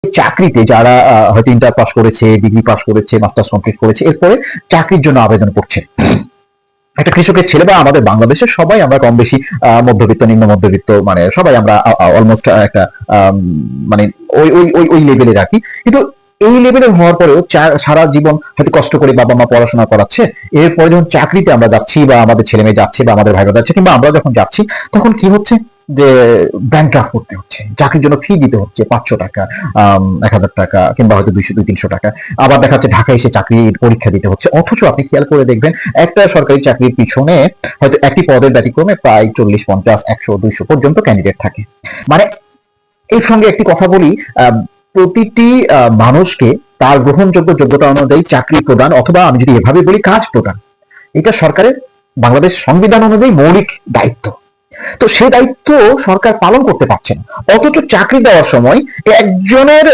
চাকরিতে যারা হয়তো ইন্টার পাস করেছে, ডিগ্রি পাস করেছে, মাস্টার্স কমপ্লিট করেছে, এরপরে চাকরির জন্য আবেদন করছে। একটা কৃষকের ছেলে বা আমাদের বাংলাদেশের সবাই আমরা কম বেশি মধ্যবিত্ত, নিম্ন মধ্যবিত্ত, মানে সবাই আমরা অলমোস্ট একটা মানে ওই ওই ওই ওই লেভেলে রাখি। কিন্তু এই লেভেলের হওয়ার পরেও সারা জীবন হয়তো কষ্ট করে বাবা মা পড়াশোনা করাচ্ছে, এরপরে যখন চাকরিতে আমরা যাচ্ছি বা আমাদের ছেলে মেয়ে যাচ্ছে বা আমাদের ভাই বোন যাচ্ছে কিংবা আমরা যখন যাচ্ছি, তখন কি হচ্ছে যে ব্যাংক ড্রাফট করতে হচ্ছে, চাকরির জন্য ফি দিতে হচ্ছে 500 টাকা, 1000 টাকা কিংবা হয়তো 200-300 টাকা। আবার দেখা যাচ্ছে ঢাকায় এসে চাকরির পরীক্ষা দিতে হচ্ছে। অথচ আপনি খেয়াল করে দেখবেন একটা সরকারি চাকরির পিছনে হয়তো একটি পদের ব্যতিক্রমে প্রায় 40, 50, 100, 200 পর্যন্ত ক্যান্ডিডেট থাকে। মানে এর সঙ্গে একটি কথা বলি, প্রতিটি মানুষকে তার গ্রহণযোগ্য যোগ্যতা অনুযায়ী চাকরি প্রদান, অথবা আমি যদি এভাবে বলি কাজ প্রদান, এটা সরকারের বাংলাদেশ সংবিধান অনুযায়ী মৌলিক দায়িত্ব। তো সেই দায়িত্ব সরকার পালন করতে পারছে না, অথচ চাকরি দেওয়ার সময় একজনের